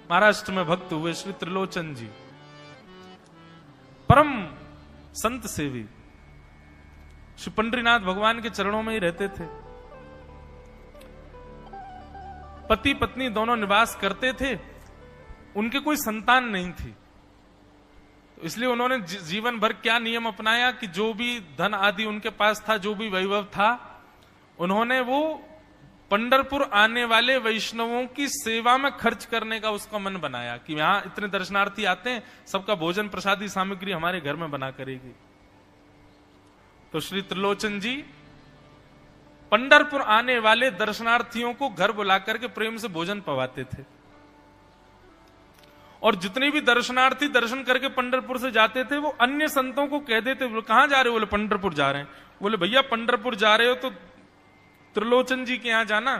महाराष्ट्र में भक्त हुए श्री त्रिलोचन जी, परम संत सेवी, श्री पंडरीनाथ भगवान के चरणों में ही रहते थे। पति पत्नी दोनों निवास करते थे, उनके कोई संतान नहीं थी, तो इसलिए उन्होंने जीवन भर क्या नियम अपनाया कि जो भी धन आदि उनके पास था, जो भी वैभव था, उन्होंने वो पंढरपुर आने वाले वैष्णवों की सेवा में खर्च करने का उसका मन बनाया कि यहां इतने दर्शनार्थी आते हैं, सबका भोजन प्रसादी सामग्री हमारे घर में बना करेगी। तो श्री त्रिलोचन जी पंढरपुर आने वाले दर्शनार्थियों को घर बुलाकर के प्रेम से भोजन पवाते थे। और जितने भी दर्शनार्थी दर्शन करके पंढरपुर से जाते थे, वो अन्य संतों को कह देते, बोले कहां जा रहे हो? बोले पंढरपुर जा रहे हैं। बोले भैया पंढरपुर जा रहे हो तो त्रिलोचन जी के यहां जाना,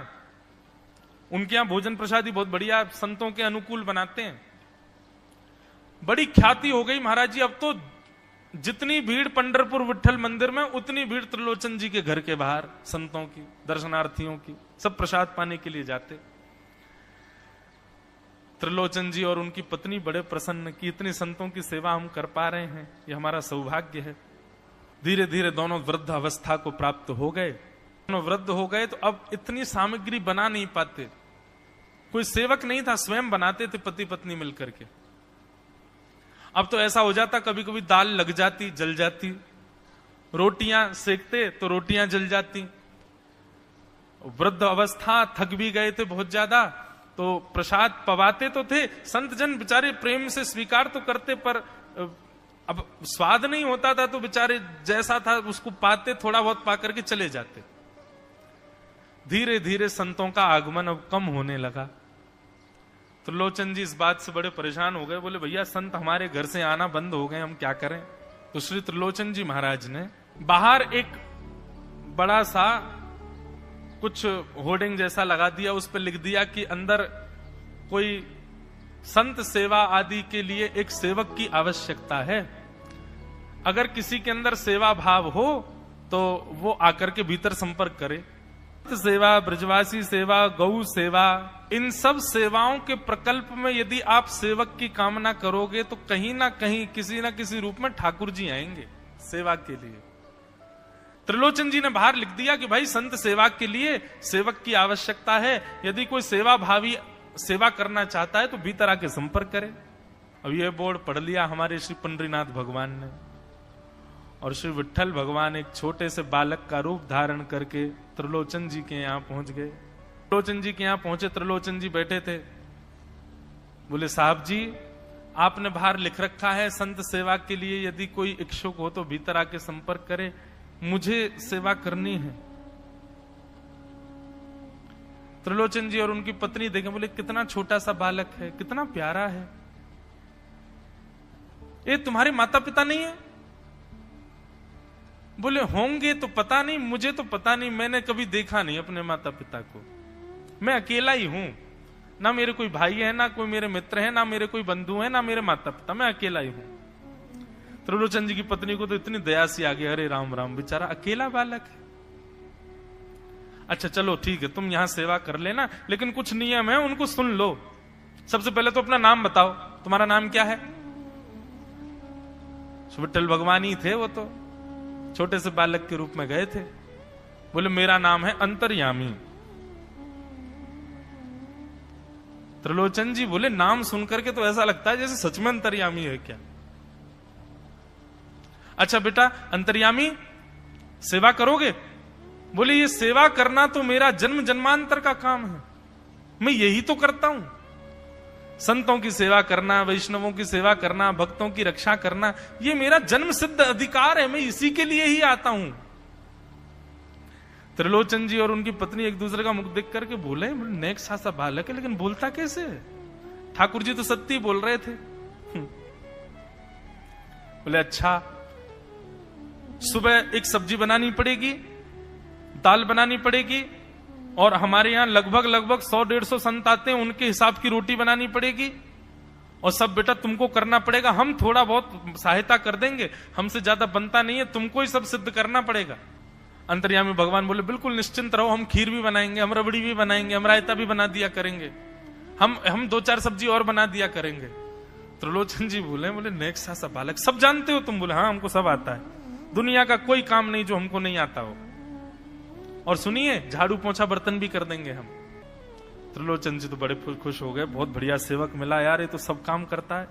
उनके यहां भोजन प्रसादी बहुत बढ़िया संतों के अनुकूल बनाते हैं। बड़ी ख्याति हो गई महाराज जी, अब तो जितनी भीड़ पंढरपुर विठल मंदिर में, उतनी भीड़ त्रिलोचन जी के घर के बाहर संतों की, दर्शनार्थियों की, सब प्रसाद पाने के लिए जाते। त्रिलोचन जी और उनकी पत्नी बड़े प्रसन्न कि इतनी संतों की सेवा हम कर पा रहे हैं, ये हमारा सौभाग्य है। धीरे धीरे दोनों वृद्ध अवस्था को प्राप्त हो गए। दोनों वृद्ध हो गए तो अब इतनी सामग्री बना नहीं पाते, कोई सेवक नहीं था, स्वयं बनाते थे पति पत्नी मिलकर के। अब तो ऐसा हो जाता, कभी कभी दाल लग जाती, जल जाती, रोटियां सेकते तो रोटियां जल जाती। वृद्ध अवस्था, थक भी गए थे बहुत ज्यादा, तो प्रसाद पवाते तो थे, संत जन बेचारे प्रेम से स्वीकार तो करते, पर अब स्वाद नहीं होता था, तो बेचारे जैसा था उसको पाते, थोड़ा बहुत पा करके चले जाते। धीरे धीरे संतों का आगमन अब कम होने लगा। त्रिलोचन जी इस बात से बड़े परेशान हो गए, बोले भैया संत हमारे घर से आना बंद हो गए, हम क्या करें? तो श्री त्रिलोचन जी महाराज ने बाहर एक बड़ा सा कुछ होर्डिंग जैसा लगा दिया, उस पर लिख दिया कि अंदर कोई संत सेवा आदि के लिए एक सेवक की आवश्यकता है। अगर किसी के अंदर सेवा भाव हो तो वो आकर के भीतर संपर्क करे। सेवा, ब्रजवासी सेवा, गौ सेवा, इन सब सेवाओं के प्रकल्प में यदि आप सेवक की कामना करोगे तो कहीं ना कहीं किसी ना किसी रूप में ठाकुर जी आएंगे सेवा के लिए। त्रिलोचन जी ने बाहर लिख दिया कि भाई संत सेवा के लिए सेवक की आवश्यकता है, यदि कोई सेवा भावी सेवा करना चाहता है तो भीतर आके संपर्क करे। अब यह बोर्ड पढ़ लिया हमारे श्री पंडरीनाथ भगवान ने, और श्री विठल भगवान एक छोटे से बालक का रूप धारण करके त्रिलोचन जी के यहां पहुंच गए। त्रिलोचन जी के यहां पहुंचे, त्रिलोचन जी बैठे थे। बोले साहब जी, आपने बाहर लिख रखा है संत सेवा के लिए यदि कोई इच्छुक हो तो भीतर आके संपर्क करे, मुझे सेवा करनी है। त्रिलोचन जी और उनकी पत्नी देखें, बोले कितना छोटा सा बालक है, कितना प्यारा है, ये तुम्हारे माता पिता नहीं है? बोले होंगे तो पता नहीं, मुझे तो पता नहीं, मैंने कभी देखा नहीं अपने माता पिता को, मैं अकेला ही हूं, ना मेरे कोई भाई है, ना कोई मेरे मित्र है, ना मेरे कोई बंधु है, ना मेरे माता पिता, मैं अकेला ही हूं। त्रिलोचन जी की पत्नी को तो इतनी दया सी आ गई, अरे राम राम, बेचारा अकेला बालक है। अच्छा चलो ठीक है, तुम यहां सेवा कर लेना, लेकिन कुछ नियम है उनको सुन लो। सबसे पहले तो अपना नाम बताओ, तुम्हारा नाम क्या है? विठल भगवान ही थे, वो तो छोटे से बालक के रूप में गए थे। बोले मेरा नाम है अंतर्यामी। त्रिलोचन जी बोले नाम सुनकर के तो ऐसा लगता है जैसे सच में अंतर्यामी है क्या? अच्छा बेटा अंतर्यामी, सेवा करोगे? बोले ये सेवा करना तो मेरा जन्म जन्मांतर का काम है, मैं यही तो करता हूं। संतों की सेवा करना, वैष्णवों की सेवा करना, भक्तों की रक्षा करना, ये मेरा जन्म सिद्ध अधिकार है, मैं इसी के लिए ही आता हूं। त्रिलोचन जी और उनकी पत्नी एक दूसरे का मुख देख करके बोले, नेक सा बालक है लेकिन बोलता कैसे है? ठाकुर जी तो सत्य बोल रहे थे। बोले अच्छा, सुबह एक सब्जी बनानी पड़ेगी, दाल बनानी पड़ेगी, और हमारे यहां लगभग 100-150 संत आते हैं, उनके हिसाब की रोटी बनानी पड़ेगी, और सब बेटा तुमको करना पड़ेगा, हम थोड़ा बहुत सहायता कर देंगे, हमसे ज्यादा बनता नहीं है, तुमको ही सब सिद्ध करना पड़ेगा। अंतर्यामी भगवान बोले बिल्कुल निश्चिंत रहो, हम खीर भी बनाएंगे, हम रबड़ी भी बनाएंगे, हम रायता भी बना दिया करेंगे। हम 2-4 सब्जी और बना दिया करेंगे। त्रिलोचन जी बोले नेक्स्ट सा बालक, सब जानते हो तुम? बोले हाँ, हमको सब आता है, दुनिया का कोई काम नहीं जो हमको नहीं आता हो। और सुनिए, झाड़ू पोंछा बर्तन भी कर देंगे हम। त्रिलोचन जी तो बड़े खुश हो गए, बहुत बढ़िया सेवक मिला यार, ये तो सब काम करता है।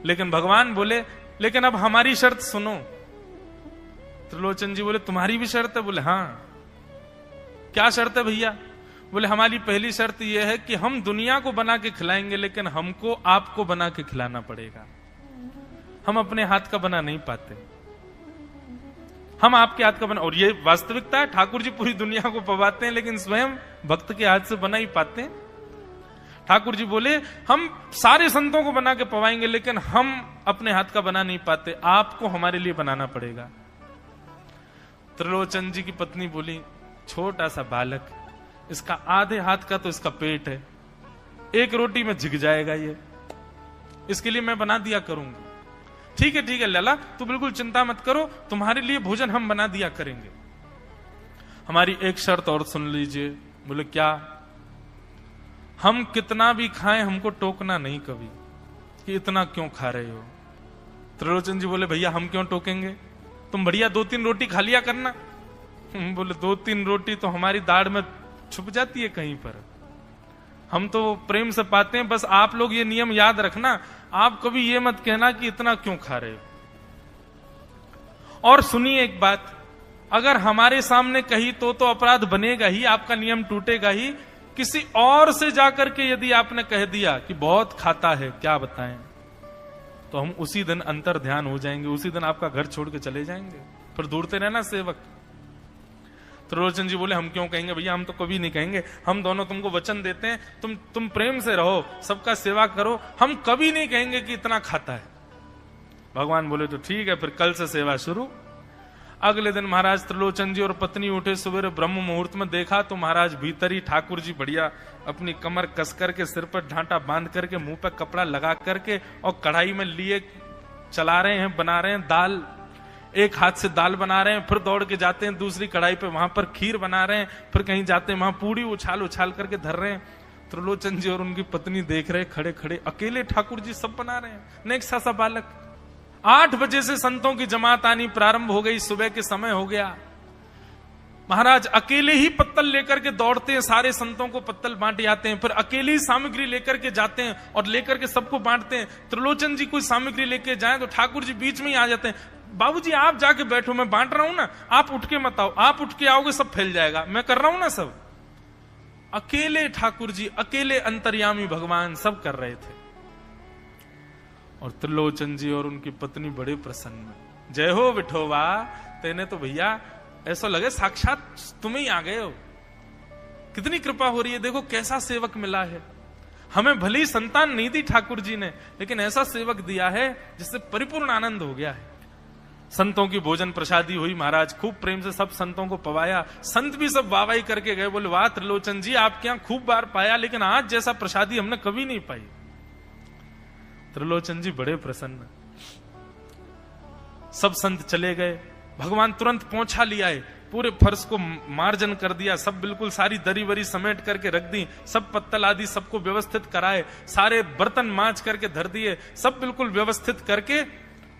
लेकिन भगवान बोले लेकिन अब हमारी शर्त सुनो। त्रिलोचन जी बोले तुम्हारी भी शर्त है? बोले हाँ। क्या शर्त है भैया? बोले हमारी पहली शर्त यह है कि हम दुनिया को बना के खिलाएंगे, लेकिन हमको आपको बना के खिलाना पड़ेगा। हम अपने हाथ का बना नहीं पाते, हम आपके हाथ का बना। और ये वास्तविकता है, ठाकुर जी पूरी दुनिया को पवाते हैं, लेकिन स्वयं भक्त के हाथ से बना ही पाते हैं। ठाकुर जी बोले हम सारे संतों को बना के पवाएंगे, लेकिन हम अपने हाथ का बना नहीं पाते, आपको हमारे लिए बनाना पड़ेगा। त्रिलोचन जी की पत्नी बोली छोटा सा बालक, इसका आधे हाथ का तो इसका पेट है, एक रोटी में झिक जाएगा ये, इसके लिए मैं बना दिया करूंगी। ठीक है लाला, तू बिल्कुल चिंता मत करो, तुम्हारे लिए भोजन हम बना दिया करेंगे। हमारी एक शर्त और सुन लीजिए। बोले क्या? हम कितना भी खाएं हमको टोकना नहीं कभी कि इतना क्यों खा रहे हो। त्रिलोचन जी बोले भैया हम क्यों टोकेंगे, तुम बढ़िया 2-3 रोटी खा लिया करना। बोले 2-3 रोटी तो हमारी दाढ़ में छुप जाती है कहीं पर, हम तो प्रेम से पाते हैं। बस आप लोग ये नियम याद रखना, आप कभी ये मत कहना कि इतना क्यों खा रहे हो। और सुनिए एक बात, अगर हमारे सामने कही तो अपराध बनेगा ही, आपका नियम टूटेगा ही। किसी और से जाकर के यदि आपने कह दिया कि बहुत खाता है, क्या बताएं, तो हम उसी दिन अंतर ध्यान हो जाएंगे, उसी दिन आपका घर छोड़ के चले जाएंगे, फिर दूरते रहना सेवक। त्रिलोचन जी बोले हम क्यों कहेंगे भैया, हम तो कभी नहीं कहेंगे, हम दोनों तुमको वचन देते हैं, तुम प्रेम से रहो, सबका सेवा करो, हम कभी नहीं कहेंगे कि इतना खाता है। भगवान बोले तो ठीक है, फिर कल से सेवा शुरू। अगले दिन महाराज त्रिलोचन जी और पत्नी उठे सवेरे ब्रह्म मुहूर्त में, देखा तो महाराज भीतर ही ठाकुर जी बढ़िया अपनी कमर कस करके, सिर पर ढांटा बांध करके, मुंह पर कपड़ा लगा करके और कढ़ाई में लिए चला रहे हैं, बना रहे हैं दाल। एक हाथ से दाल बना रहे हैं, फिर दौड़ के जाते हैं दूसरी कढ़ाई पे, वहां पर खीर बना रहे हैं, फिर कहीं जाते हैं वहां पूड़ी उछाल उछाल करके धर रहे हैं। त्रिलोचन जी और उनकी पत्नी देख रहे खड़े खड़े, अकेले ठाकुर जी सब बना रहे हैं, नेक्सा सा बालक। 8 बजे से संतों की जमात आनी प्रारंभ हो गई, सुबह के समय हो गया। महाराज अकेले ही पत्तल लेकर के दौड़ते हैं, सारे संतों को पत्तल बांटे आते हैं, फिर अकेले ही सामग्री लेकर के जाते हैं और लेकर के सबको बांटते हैं। त्रिलोचन जी कोई सामग्री लेके जाए तो ठाकुर जी बीच में ही आ जाते हैं, बाबूजी आप जाके बैठो, मैं बांट रहा हूं ना, आप उठ के मत आओ, आप उठ के आओगे सब फैल जाएगा, मैं कर रहा हूं ना सब। अकेले ठाकुर जी, अकेले अंतर्यामी भगवान सब कर रहे थे। और त्रिलोचन जी और उनकी पत्नी बड़े प्रसन्न, जय हो विठोबा, तेने तो भैया ऐसा लगे साक्षात तुम ही आ गए हो, कितनी कृपा हो रही है, देखो कैसा सेवक मिला है। हमें भली संतान नहीं दी ठाकुर जी ने, लेकिन ऐसा सेवक दिया है जिससे परिपूर्ण आनंद हो गया है। संतों की भोजन प्रसादी हुई, महाराज खूब प्रेम से सब संतों को पवाया, संत भी सब वाहवाही करके गए, बोले वाह त्रिलोचन जी आपके यहां खूब बार पाया, लेकिन आज जैसा प्रसादी हमने कभी नहीं पाई। त्रिलोचन जी बड़े प्रसन्न। सब संत चले गए, भगवान तुरंत पोंछा लिया है, पूरे फर्श को मार्जन कर दिया, सब बिल्कुल सारी दरी वरी समेट करके रख दी, सब पत्तल आदि सबको व्यवस्थित कराए, सारे बर्तन मांज करके धर दिए, सब बिल्कुल व्यवस्थित करके,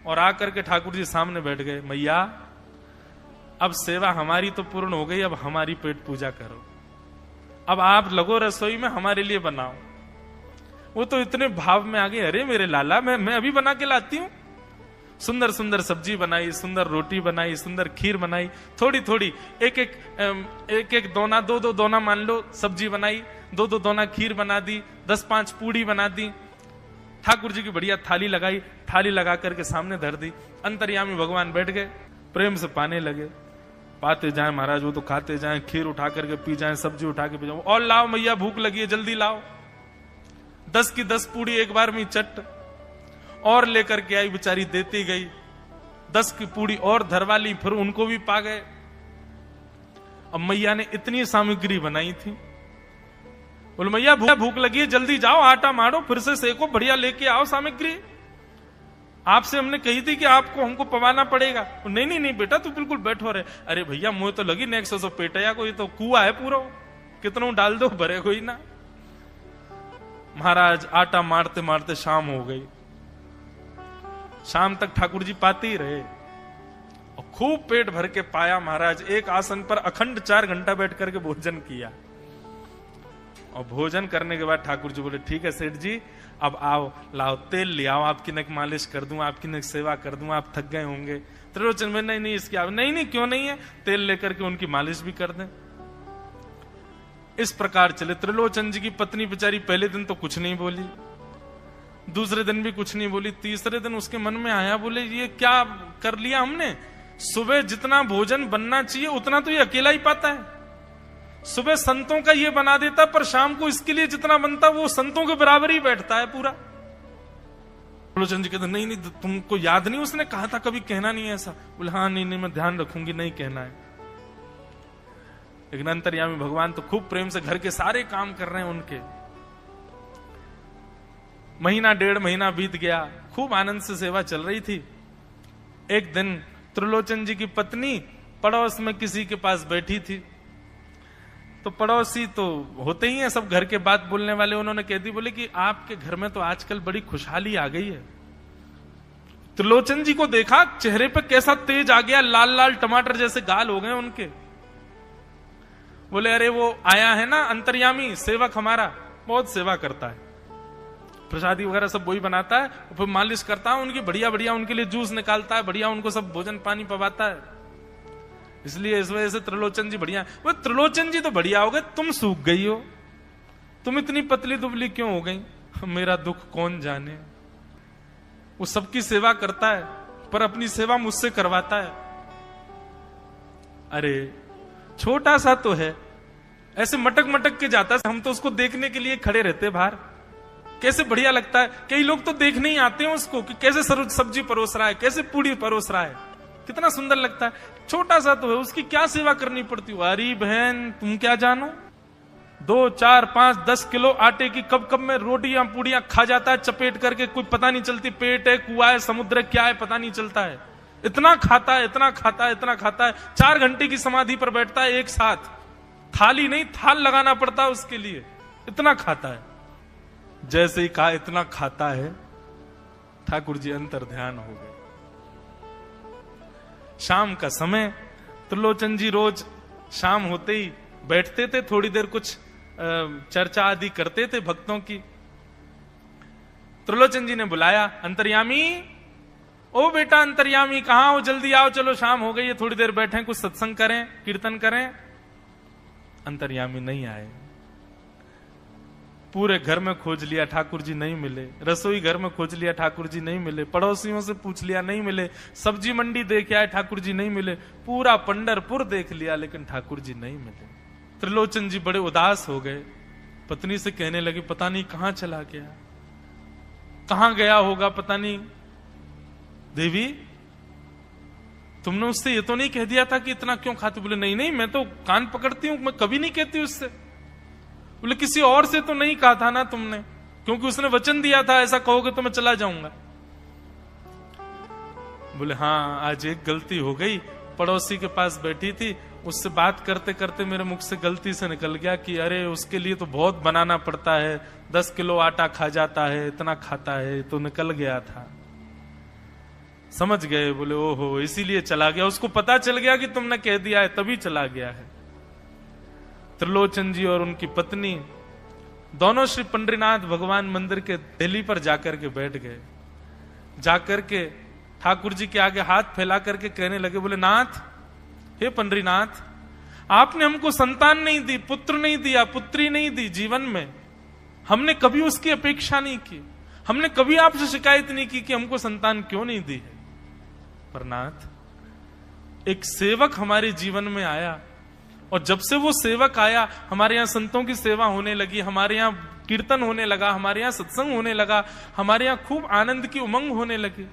और आकर के ठाकुर जी सामने बैठ गए। मैया अब सेवा हमारी तो पूर्ण हो गई, अब हमारी पेट पूजा करो, अब आप लगो रसोई में, हमारे लिए बनाओ। वो तो इतने भाव में आ गए, अरे मेरे लाला मैं अभी बना के लाती हूं। सुंदर सुंदर सब्जी बनाई, सुंदर रोटी बनाई, सुंदर खीर बनाई, थोड़ी थोड़ी एक एक दोना, 2-2 दोना मान लो सब्जी बनाई, 2-2 दोना खीर बना दी, 10-5 पूड़ी बना दी, ठाकुर जी की बढ़िया थाली लगाई, थाली लगा करके सामने धर दी। अंतर्यामी भगवान बैठ गए, प्रेम से पाने लगे, पाते जाए महाराज, वो तो खाते जाए, खीर उठा करके पी जाए, सब्जी उठा के पी जाओ, और लाओ मैया भूख लगी है जल्दी लाओ। 10 की 10 पूड़ी एक बार में चट और लेकर के आई, बेचारी देती गई, 10 की पूड़ी और धरवा ली, फिर उनको भी पा गए। अब मैया ने इतनी सामग्री बनाई थी, बोले मैया भूख लगी है जल्दी जाओ, आटा मारो, फिर से सेको, बढ़िया लेके आओ सामग्री, आपसे हमने कही थी कि आपको हमको पवाना पड़ेगा। नहीं बेटा तू बिल्कुल बैठो रहे। अरे भैया मुझे तो लगी नेक्स्ट सो पेटया को, ये तो कुआ है पूरा, कितना डाल दो भरे कोई ना। महाराज आटा मारते मारते शाम हो गई। शाम तक ठाकुर जी पाते ही रहे और खूब पेट भर के पाया। महाराज एक आसन पर अखंड 4 घंटा बैठ करके भोजन किया और भोजन करने के बाद ठाकुर जी बोले, ठीक है सेठ जी, अब आओ, लाओ तेल ले आओ, आपकी नक मालिश कर दूं, आपकी नक सेवा कर दूं, आप थक गए होंगे। त्रिलोचन में नहीं इसकी नहीं क्यों नहीं है, तेल लेकर के उनकी मालिश भी कर दें। इस प्रकार चले। त्रिलोचन जी की पत्नी बेचारी पहले दिन तो कुछ नहीं बोली, दूसरे दिन भी कुछ नहीं बोली, तीसरे दिन उसके मन में आया, बोले ये क्या कर लिया हमने। सुबह जितना भोजन बनना चाहिए उतना तो ये अकेला ही पाता है। सुबह संतों का ये बना देता, पर शाम को इसके लिए जितना बनता वो संतों के बराबर ही बैठता है पूरा। त्रिलोचन जी कहते नहीं तुमको याद नहीं, उसने कहा था कभी कहना नहीं है ऐसा। बोले हाँ नहीं मैं ध्यान रखूंगी, नहीं कहना है। लेकिन अंतर्यामी भगवान तो खूब प्रेम से घर के सारे काम कर रहे हैं उनके। महीना 1.5 महीना बीत गया, खूब आनंद से सेवा चल रही थी। एक दिन त्रिलोचन जी की पत्नी पड़ोस में किसी के पास बैठी थी, तो पड़ोसी तो होते ही हैं सब घर के बात बोलने वाले, उन्होंने कह दी, बोले कि आपके घर में तो आजकल बड़ी खुशहाली आ गई है। त्रिलोचन जी को देखा, चेहरे पे कैसा तेज आ गया, लाल लाल टमाटर जैसे गाल हो गए उनके। बोले अरे वो आया है ना अंतर्यामी सेवक हमारा, बहुत सेवा करता है, प्रसादी वगैरह सब वही बनाता है, फिर मालिश करता है उनकी, बढ़िया बढ़िया उनके लिए जूस निकालता है, बढ़िया उनको सब भोजन पानी पवाता है, इसलिए इस वजह से त्रिलोचन जी बढ़िया। वो त्रिलोचन जी तो बढ़िया हो गए, तुम सूख गई हो, तुम इतनी पतली दुबली क्यों हो गई, मेरा दुख कौन जाने। वो सबकी सेवा करता है पर अपनी सेवा मुझसे करवाता है। अरे छोटा सा तो है, ऐसे मटक मटक के जाता है, हम तो उसको देखने के लिए खड़े रहते बाहर, कैसे बढ़िया लगता है। कई लोग तो देखने ही आते हैं उसको कि कैसे सब्जी परोस रहा है, कैसे पूड़ी परोस रहा है, कितना सुंदर लगता है। छोटा सा तो है, उसकी क्या सेवा करनी पड़ती है। अरे बहन तुम क्या जानो, 2, 4, 5, 10 किलो आटे की कब कब में रोटियां पूड़ियां खा जाता है चपेट करके, कुछ पता नहीं चलती, पेट है कुआ है समुद्र है क्या है पता नहीं चलता है। इतना खाता है इतना खाता है इतना खाता है, 4 घंटे की समाधि पर बैठता है एक साथ, थाली नहीं थाल लगाना पड़ता है उसके लिए, इतना खाता है। जैसे ही कहा इतना खाता है, ठाकुर जी अंतर ध्यान हो गए। शाम का समय, त्रिलोचन जी रोज शाम होते ही बैठते थे, थोड़ी देर कुछ चर्चा आदि करते थे भक्तों की। त्रिलोचन जी ने बुलाया, अंतर्यामी, ओ बेटा अंतर्यामी कहां हो, जल्दी आओ, चलो शाम हो गई है, थोड़ी देर बैठे कुछ सत्संग करें कीर्तन करें। अंतर्यामी नहीं आए, पूरे घर में खोज लिया ठाकुर जी नहीं मिले, रसोई घर में खोज लिया ठाकुर जी नहीं मिले, पड़ोसियों से पूछ लिया नहीं मिले, सब्जी मंडी देख आए ठाकुर जी नहीं मिले, पूरा पंढरपुर देख लिया लेकिन ठाकुर जी नहीं मिले। त्रिलोचन जी बड़े उदास हो गए, पत्नी से कहने लगे पता नहीं कहां चला गया, कहां गया होगा पता नहीं। देवी तुमने उससे ये तो नहीं कह दिया था कि इतना क्यों खाते। बोले नहीं मैं तो कान पकड़ती हूं, मैं कभी नहीं कहती उससे। बोले किसी और से तो नहीं कहा था ना तुमने, क्योंकि उसने वचन दिया था ऐसा कहोगे तो मैं चला जाऊंगा। बोले हाँ आज एक गलती हो गई, पड़ोसी के पास बैठी थी, उससे बात करते करते मेरे मुख से गलती से निकल गया कि अरे उसके लिए तो बहुत बनाना पड़ता है, 10 किलो आटा खा जाता है, इतना खाता है, तो निकल गया था। समझ गए। बोले ओहो इसीलिए चला गया, उसको पता चल गया कि तुमने कह दिया है तभी चला गया है। त्रिलोचन जी और उनकी पत्नी दोनों श्री पंडरीनाथ भगवान मंदिर के दहली पर जाकर के बैठ गए। जाकर के ठाकुर जी के आगे हाथ फैला करके कहने लगे, बोले नाथ, हे पंडरीनाथ, आपने हमको संतान नहीं दी, पुत्र नहीं दिया, पुत्री नहीं दी जीवन में, हमने कभी उसकी अपेक्षा नहीं की, हमने कभी आपसे शिकायत नहीं की कि हमको संतान क्यों नहीं दी है। पर नाथ, एक सेवक हमारे जीवन में आया, और जब से वो सेवक आया हमारे यहाँ संतों की सेवा होने लगी, हमारे यहाँ कीर्तन होने लगा, हमारे यहाँ सत्संग होने लगा, हमारे यहाँ खूब आनंद की उमंग होने लगी।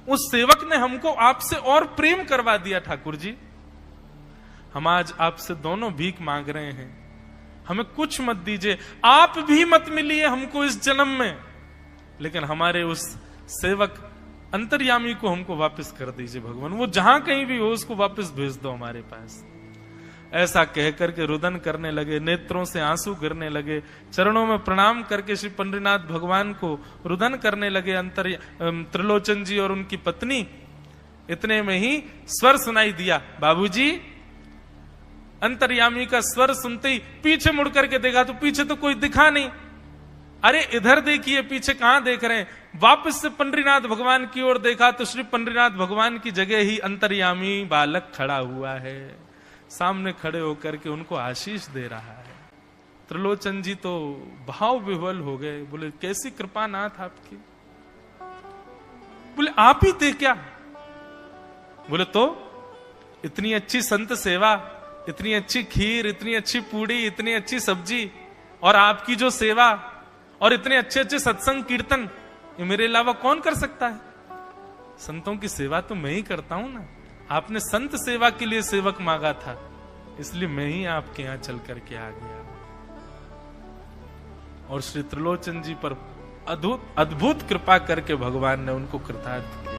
उस सेवक ने हमको आपसे और प्रेम करवा दिया। ठाकुर जी, हम आज आपसे दोनों भीख मांग रहे हैं, हमें कुछ मत दीजिए, आप भी मत मिलिए हमको इस जन्म में, लेकिन हमारे उस सेवक अंतर्यामी को हमको वापस कर दीजिए भगवान, वो जहां कहीं भी हो उसको वापस भेज दो हमारे पास। ऐसा कहकर के रुदन करने लगे, नेत्रों से आंसू गिरने लगे, चरणों में प्रणाम करके श्री पंडरीनाथ भगवान को रुदन करने लगे त्रिलोचन जी और उनकी पत्नी। इतने में ही स्वर सुनाई दिया, बाबूजी। अंतर्यामी का स्वर सुनते ही पीछे मुड़ करके देखा तो पीछे तो कोई दिखा नहीं। अरे इधर देखिए, पीछे कहां देख रहे हैं? वापस से पंडरीनाथ भगवान की ओर देखा तो श्री पंडरीनाथ भगवान की जगह ही अंतर्यामी बालक खड़ा हुआ है, सामने खड़े होकर के उनको आशीष दे रहा है। त्रिलोचन जी तो भाव विह्वल हो गए, बोले कैसी कृपा नाथ आपकी। बोले आप ही थे क्या? बोले तो इतनी अच्छी संत सेवा, इतनी अच्छी खीर, इतनी अच्छी पूड़ी, इतनी अच्छी सब्जी, और आपकी जो सेवा और इतने अच्छे अच्छे सत्संग कीर्तन, ये मेरे अलावा कौन कर सकता है? संतों की सेवा तो मैं ही करता हूं ना। आपने संत सेवा के लिए सेवक मांगा था, इसलिए मैं ही आपके यहां चल करके आ गया। और श्री त्रिलोचन जी पर अद्भुत कृपा करके भगवान ने उनको कृतार्थ किया।